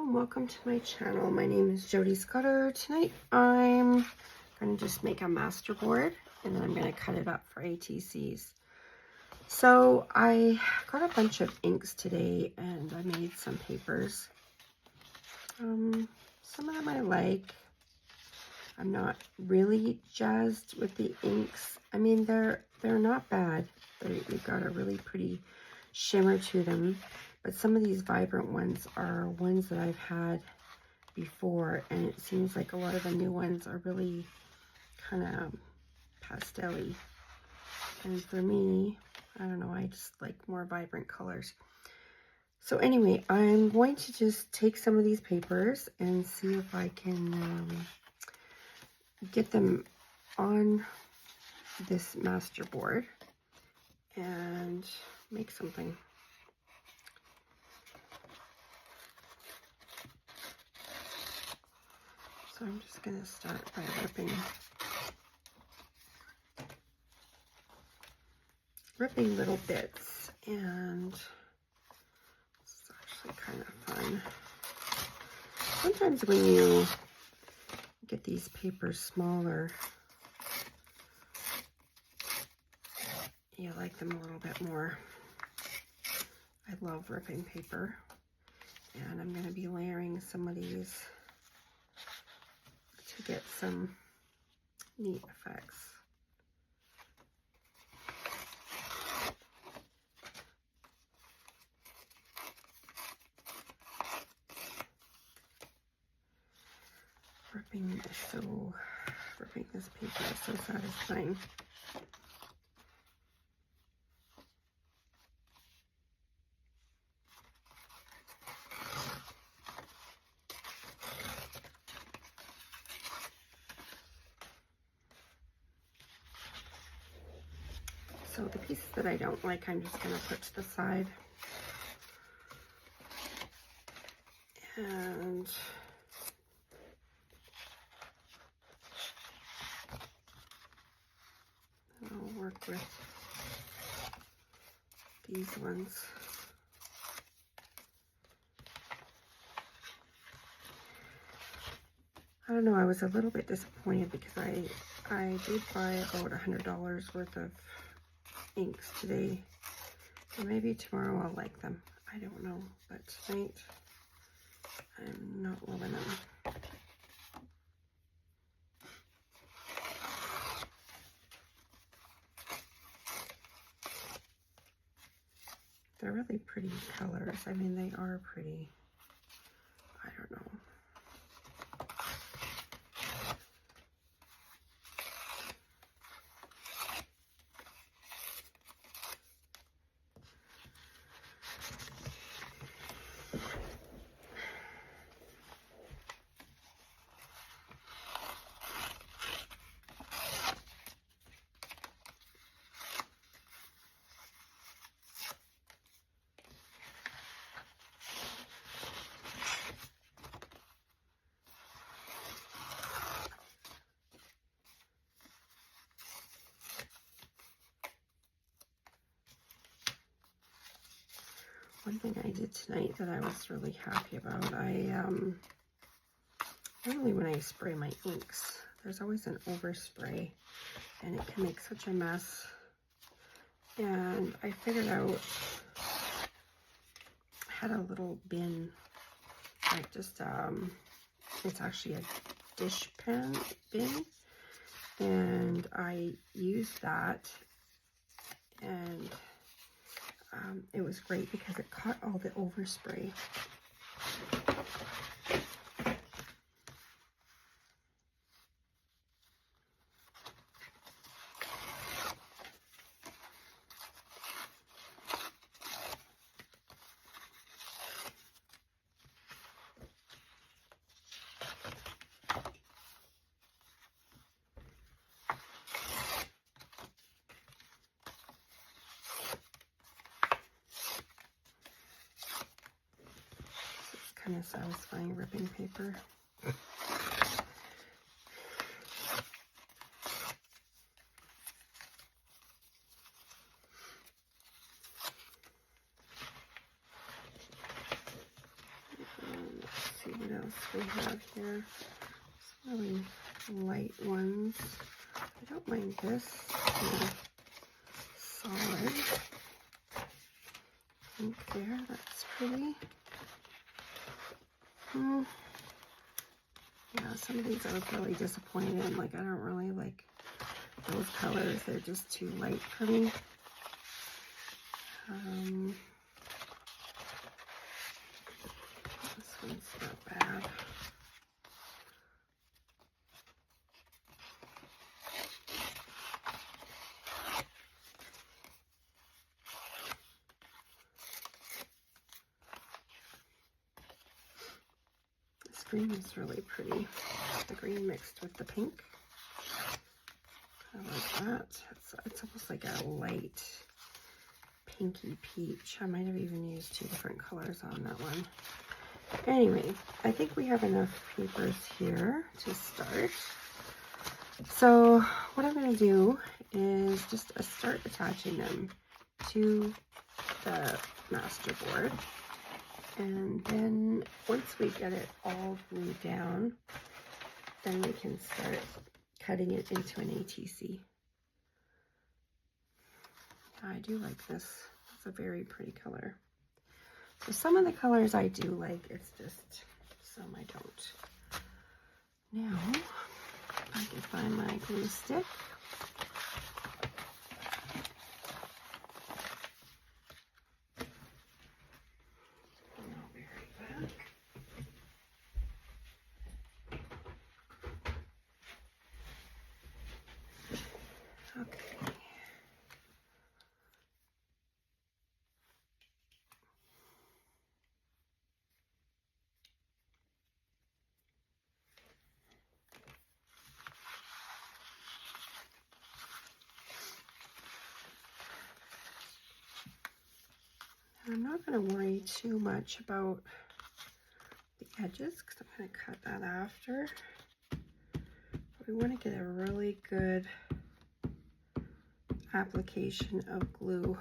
and welcome to my channel. My name is Jody Scudder. Tonight I'm going to just make a master board and then I'm going to cut it up for ATCs. So I got a bunch of inks today and I made some papers. Some of them I like. I'm not really jazzed with the inks. I mean, they're not bad. They've got a really pretty shimmer to them. But some of these vibrant ones are ones that I've had before, and it seems like a lot of the new ones are really kind of pastel-y. And for me, I don't know, I just like more vibrant colors. So anyway, I'm going to just take some of these papers and see if I can get them on this master board and make something. So I'm just going to start by ripping little bits, and it's actually kind of fun. Sometimes when you get these papers smaller, you like them a little bit more. I love ripping paper, and I'm going to be layering some of these to get some neat effects. Ripping this paper is so satisfying. So the pieces that I don't like, I'm just going to put to the side. And I'll work with these ones. I don't know, I was a little bit disappointed because I did buy about $100 worth of inks today. So maybe tomorrow I'll like them. I don't know, but tonight I'm not loving them. They're really pretty colors. I mean, they are pretty. I don't know. One thing I did tonight that I was really happy about, normally when I spray my inks, there's always an overspray and it can make such a mess. And I figured out, I had a little bin, like just, it's actually a dish pan bin, and I used that, and it was great because it caught all the overspray. Kind of satisfying ripping paper. what else we have here. Some really light ones. I don't mind this. Solid pink there. That's pretty. Yeah, some of these I was really disappointed in. Like, I don't really like those colors. They're just too light for me. This one's not bad. This green is really pretty. The green mixed with the pink. I like that. It's almost like a light pinky peach. I might have even used 2 different colors on that one. Anyway, I think we have enough papers here to start. So what I'm going to do is just start attaching them to the master board. And then once we get it all glued down, then we can start cutting it into an ATC. I do like this. It's a very pretty color. So some of the colors I do like, it's just some I don't. Now, if I can find my glue stick. I'll be right back. Okay. I'm not going to worry too much about the edges because I'm going to cut that after. But we want to get a really good application of glue.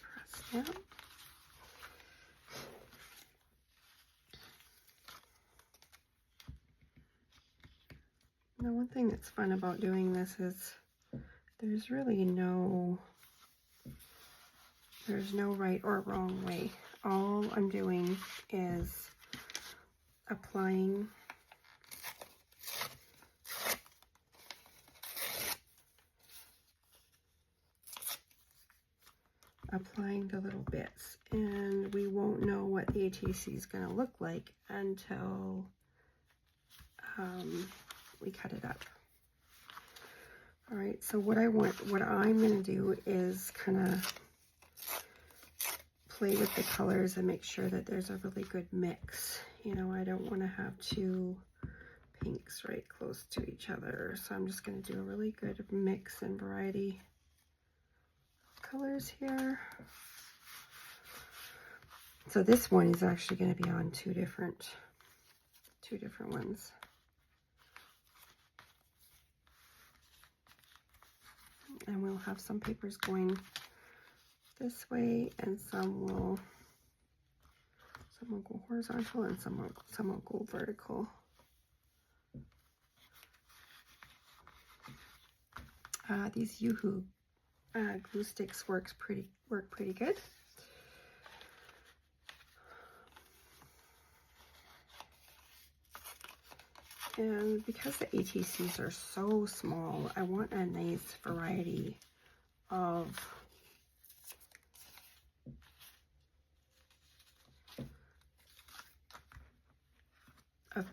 Press down. Now, one thing that's fun about doing this is there's really no right or wrong way. All I'm doing is applying the little bits, and we won't know what the ATC is going to look like until we cut it up. All right, so what I'm going to do is kind of play with the colors and make sure that there's a really good mix. You know, I don't want to have 2 pinks right close to each other, so I'm just going to do a really good mix and variety of colors here. So this one is actually going to be on two different ones. And we'll have some papers going this way, and some will go horizontal, and some will go vertical. These Yoo-Hoo glue sticks work pretty good. And because the ATCs are so small, I want a nice variety of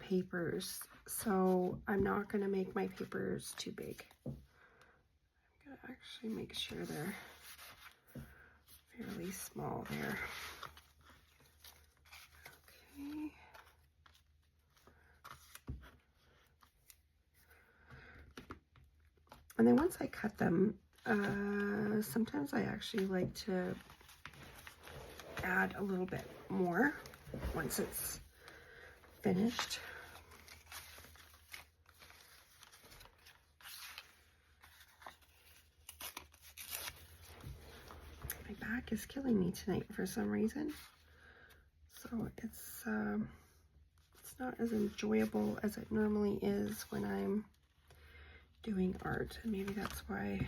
papers. So I'm not going to make my papers too big. I'm going to actually make sure they're fairly small there. Okay. And then once I cut them, sometimes I actually like to add a little bit more once it's finished. back is killing me tonight for some reason. So it's not as enjoyable as it normally is when I'm doing art. And maybe that's why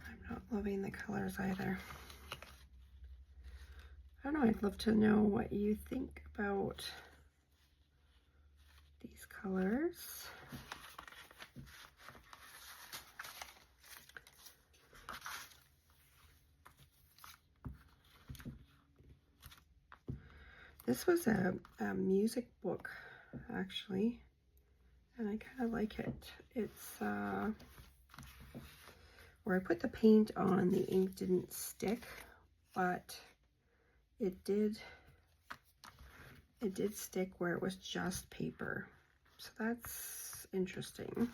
I'm not loving the colors either. I don't know, I'd love to know what you think about these colors. This was a music book, actually, and I kind of like it. It's where I put the paint on, the ink didn't stick, but it did stick where it was just paper. So that's interesting.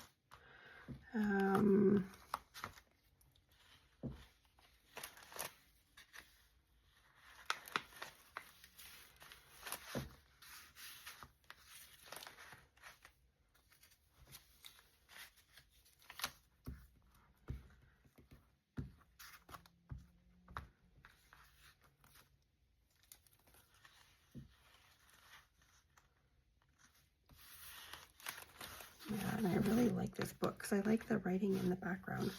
Yeah, and I really like this book because I like the writing in the background.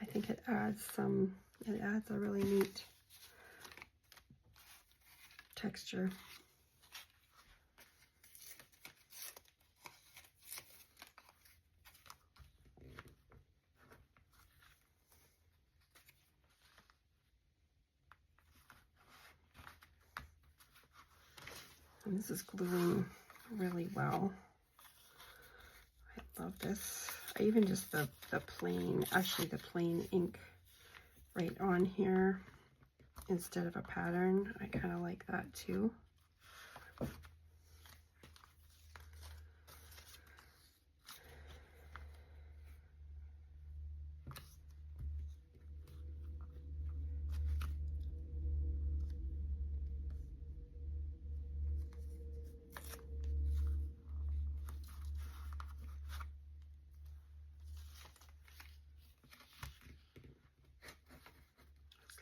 I think it adds a really neat texture. And this is gluing really well. I love this. I even just the plain, actually the plain ink right on here instead of a pattern. I kind of like that too.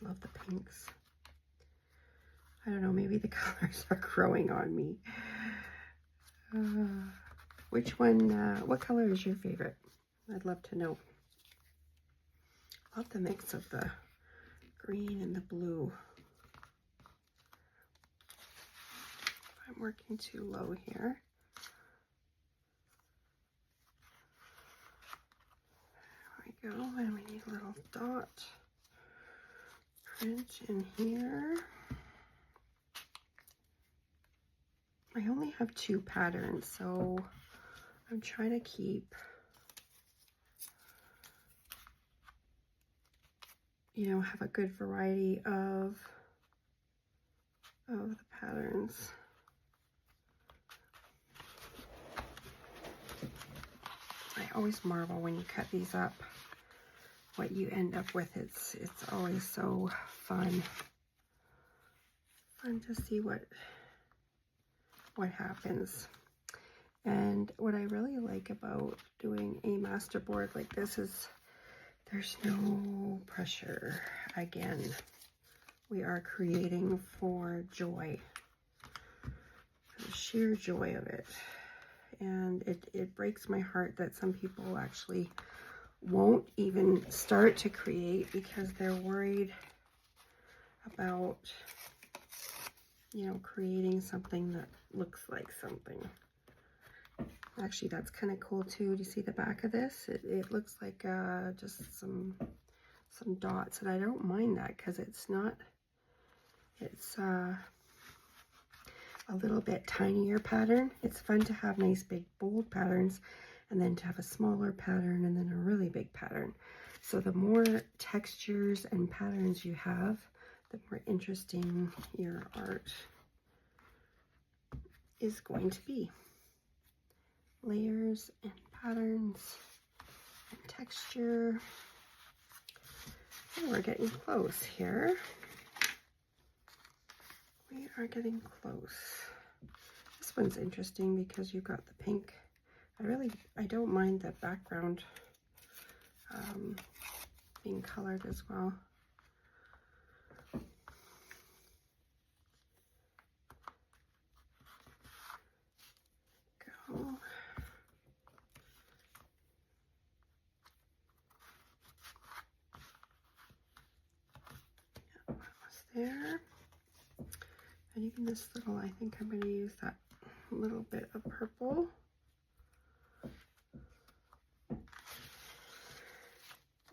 Love the pinks. I don't know, maybe the colors are growing on me. Which one, what color is your favorite? I'd love to know. Love the mix of the green and the blue. I'm working too low here. There we go, and we need a little dot print in here. I only have 2 patterns, so I'm trying to keep, you know, have a good variety of the patterns. I always marvel when you cut these up, what you end up with. It's always so fun to see what happens. And what I really like about doing a master board like this is there's no pressure. Again, we are creating for joy, the sheer joy of it. And it breaks my heart that some people actually won't even start to create because they're worried about, you know, creating something that looks like something. Actually, that's kind of cool too. Do you see the back of this? It looks like just some dots, and I don't mind that because it's a little bit tinier pattern. It's fun to have nice big bold patterns and then to have a smaller pattern and then a really big pattern. So the more textures and patterns you have, the more interesting your art is going to be. Layers and patterns and texture. And we're getting close here. We are getting close. This one's interesting because you've got the pink. I don't mind the background being colored as well. there. And even this little, I think I'm going to use that little bit of purple.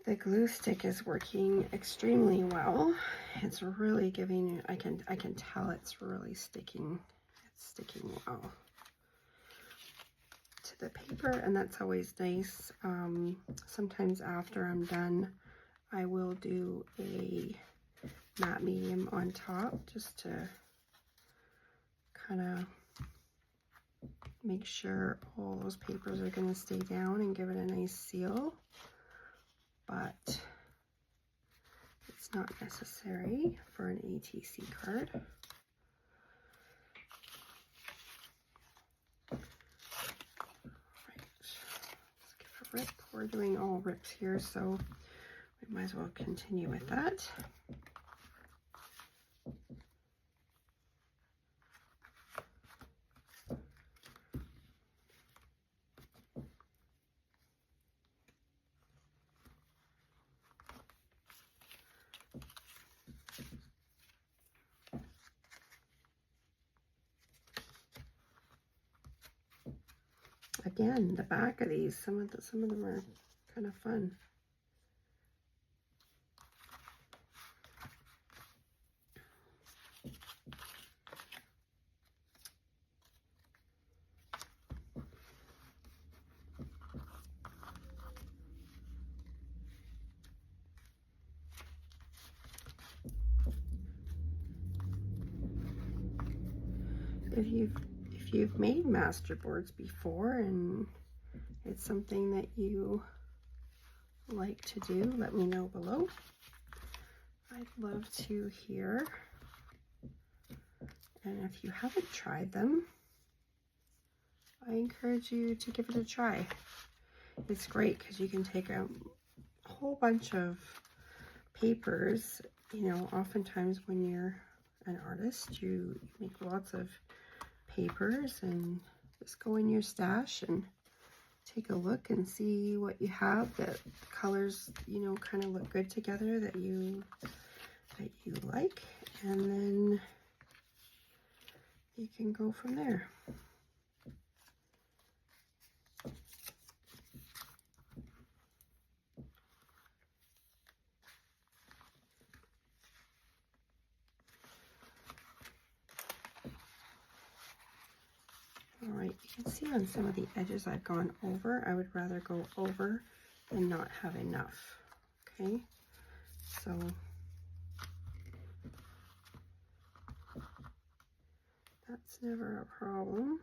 The glue stick is working extremely well. It's really giving, I can tell it's really sticking. It's sticking well to the paper, and that's always nice. Sometimes after I'm done, I will do a matte medium on top just to kind of make sure all those papers are going to stay down and give it a nice seal. But it's not necessary for an ATC card. Right, let's give a rip. We're doing all rips here, so we might as well continue with that. Again, the back of these, some of them are kind of fun. If you've made master boards before and it's something that you like to do, let me know below. I'd love to hear. And if you haven't tried them, I encourage you to give it a try. It's great because you can take a whole bunch of papers. You know, oftentimes when you're an artist, you make lots of papers and just go in your stash and take a look and see what you have that colors, you know, kind of look good together, that you like, and then you can go from there. All right, you can see on some of the edges I've gone over. I would rather go over than not have enough, okay? So that's never a problem.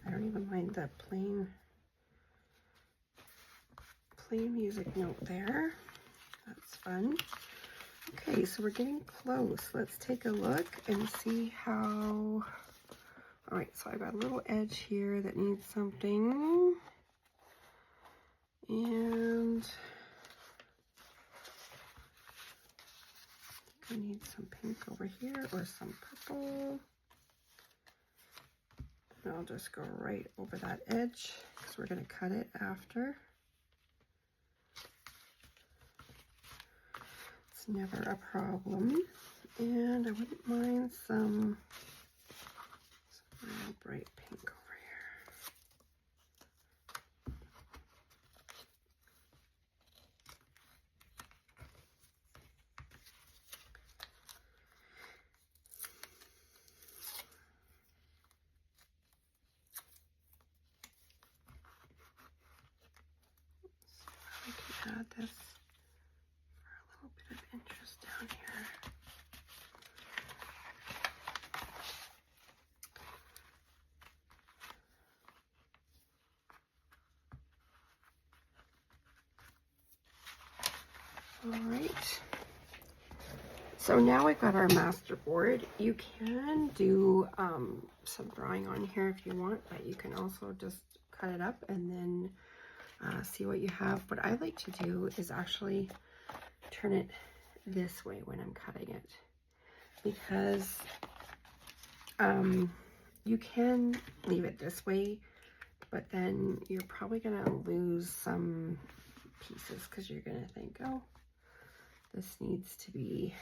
I don't even mind the plain music note there. That's fun. Okay, so we're getting close. Let's take a look and see how... All right, so I got a little edge here that needs something. And I need some pink over here or some purple. And I'll just go right over that edge because we're going to cut it after. It's never a problem. And I wouldn't mind some real bright pink over here. So I can add this for a little bit of interest down here. All right, so now we've got our master board. You can do some drawing on here if you want, but you can also just cut it up and then see what you have. What I like to do is actually turn it this way when I'm cutting it, because you can leave it this way, but then you're probably gonna lose some pieces because you're gonna think, oh, this needs to be,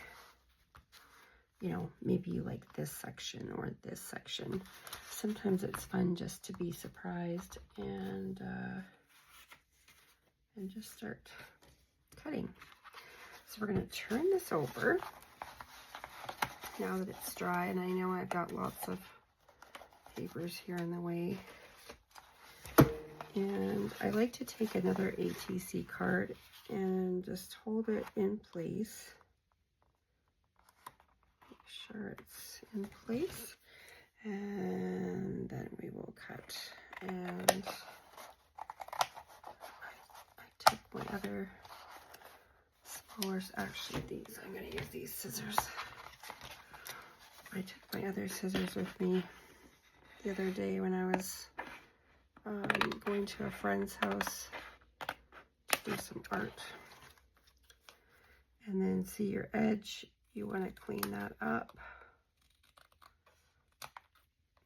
you know, maybe you like this section or this section. Sometimes it's fun just to be surprised and just start cutting. So we're gonna turn this over now that it's dry, and I know I've got lots of papers here in the way. And I like to take another ATC card and just hold it in place. Make sure it's in place. And then we will cut. And I took my other smaller, actually these, I'm going to use these scissors. I took my other scissors with me the other day when I was going to a friend's house to do some art. And then see your edge, you want to clean that up.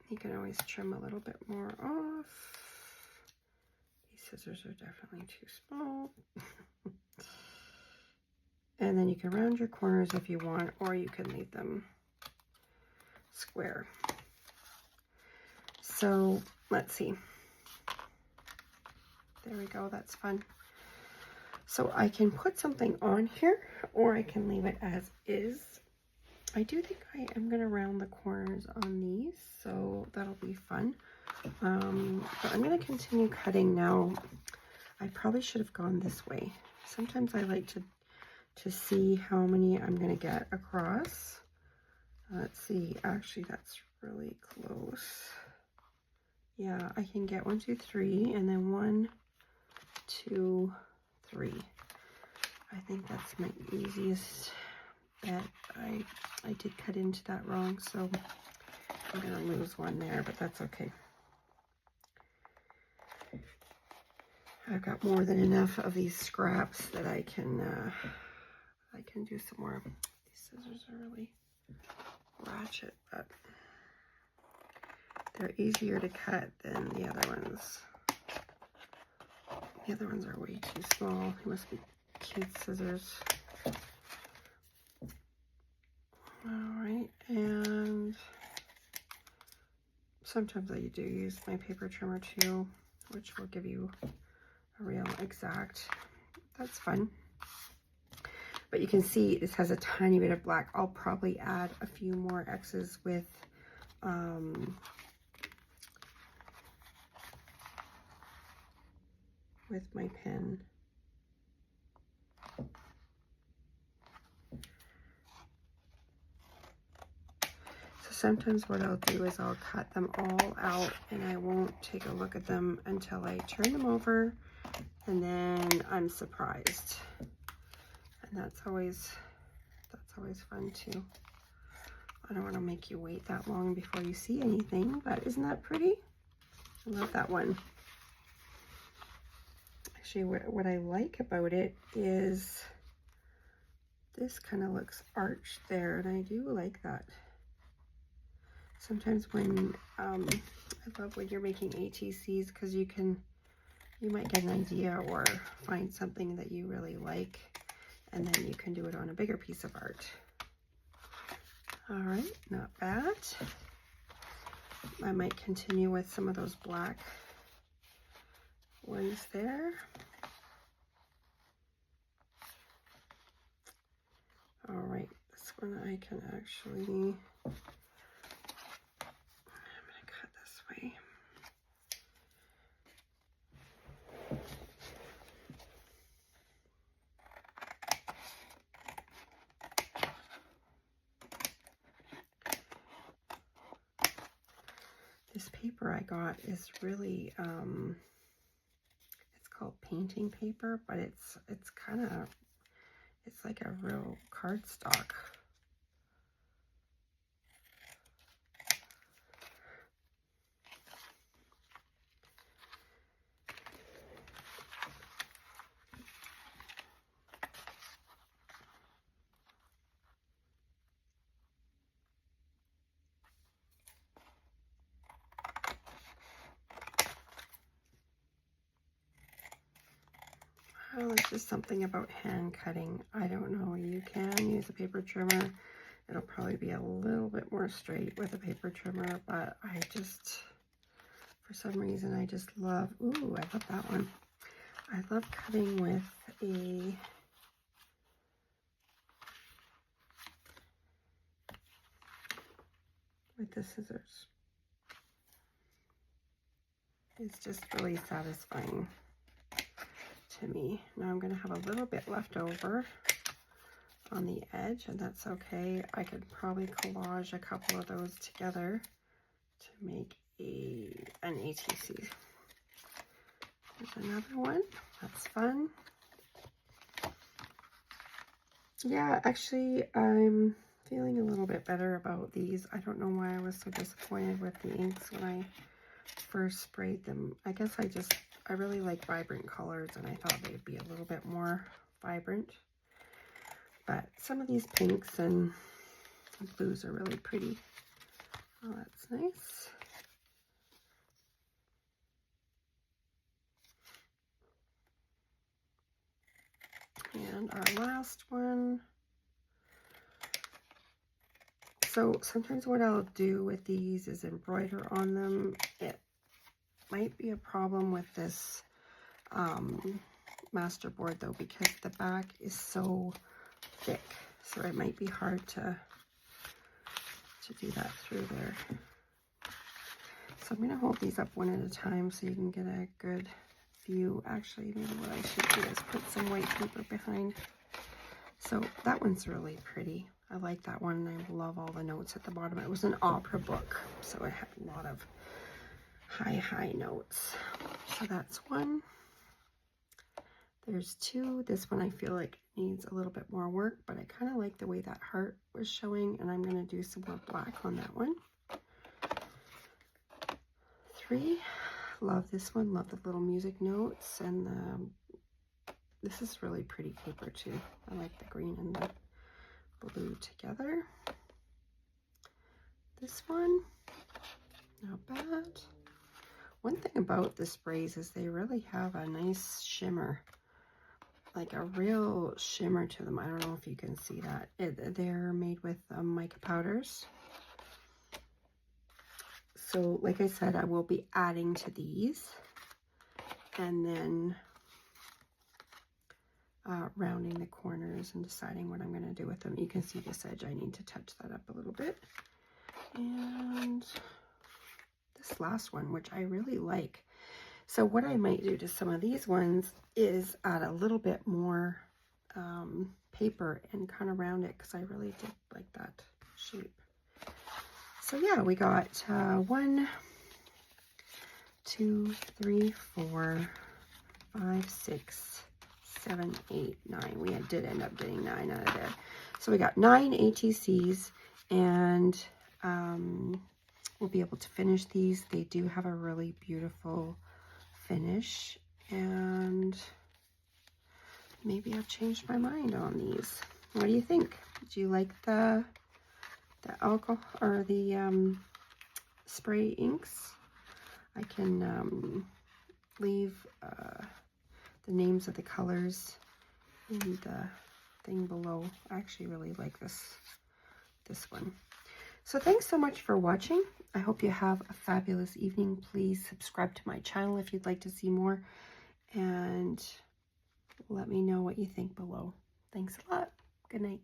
You can always trim a little bit more off. These scissors are definitely too small. And then you can round your corners if you want, or you can leave them square. So let's see. There we go, that's fun. So I can put something on here, or I can leave it as is. I do think I am going to round the corners on these, so that'll be fun. But I'm going to continue cutting now. I probably should have gone this way. Sometimes I like to see how many I'm going to get across. Let's see, actually that's really close. Yeah, I can get 1, 2, 3, and then 1, 2, 3. I think that's my easiest bet. I did cut into that wrong, so I'm gonna lose one there, but that's okay. I've got more than enough of these scraps that I can do some more. These scissors are really ratchet, but they're easier to cut than the other ones. The other ones are way too small. They must be kid scissors. All right, and sometimes I do use my paper trimmer too, which will give you a real exact. That's fun. But you can see this has a tiny bit of black. I'll probably add a few more X's with my pen. So sometimes what I'll do is I'll cut them all out and I won't take a look at them until I turn them over, and then I'm surprised. And that's always fun too. I don't want to make you wait that long before you see anything, but isn't that pretty? I love that one. Actually, what I like about it is this kind of looks arched there, and I do like that. Sometimes when, I love when you're making ATCs, because you might get an idea or find something that you really like, and then you can do it on a bigger piece of art. All right, not bad. I might continue with some of those black ones there. All right, this one I can actually, I'm gonna cut this way. This paper I got is really, it's called painting paper, but it's kind of, it's like a real cardstock. Well, it's just something about hand cutting. I don't know. You can use a paper trimmer. It'll probably be a little bit more straight with a paper trimmer, but I just, for some reason, I just love, ooh, I love that one. I love cutting with the scissors. It's just really satisfying to me. Now I'm going to have a little bit left over on the edge, and that's okay. I could probably collage a couple of those together to make an ATC. There's another one. That's fun. Yeah, actually, I'm feeling a little bit better about these. I don't know why I was so disappointed with the inks when I first sprayed them. I guess I really like vibrant colors, and I thought they'd be a little bit more vibrant. But some of these pinks and blues are really pretty. Oh, that's nice. And our last one. So sometimes what I'll do with these is embroider on them. It might be a problem with this master board though, because the back is so thick. So it might be hard to do that through there. So I'm going to hold these up one at a time so you can get a good view. Actually, maybe what I should do is put some white paper behind. So that one's really pretty. I like that one. I love all the notes at the bottom. It was an opera book, so it had a lot of high notes. So that's one. There's two. This one I feel like needs a little bit more work, but I kind of like the way that heart was showing, and I'm going to do some more black on that one. 3. Love this one. Love the little music notes, and this is really pretty paper too. I like the green and the blue together. This one, not bad. One thing about the sprays is they really have a nice shimmer, like a real shimmer to them. I don't know if you can see that. They're made with mica powders. So like I said, I will be adding to these and then rounding the corners and deciding what I'm going to do with them. You can see this edge. I need to touch that up a little bit. And this last one, which I really like. So what I might do to some of these ones is add a little bit more paper and kind of round it, because I really did like that shape. So yeah, we got 1, 2, 3, 4, 5, 6, 7, 8, 9. We did end up getting 9 out of there. So we got 9 ATCs, and we'll be able to finish these. They do have a really beautiful finish, and maybe I've changed my mind on these. What do you think? Do you like the alcohol or the spray inks? I can leave the names of the colors in the thing below. I actually really like this one. So thanks so much for watching. I hope you have a fabulous evening. Please subscribe to my channel if you'd like to see more, and let me know what you think below. Thanks a lot. Good night.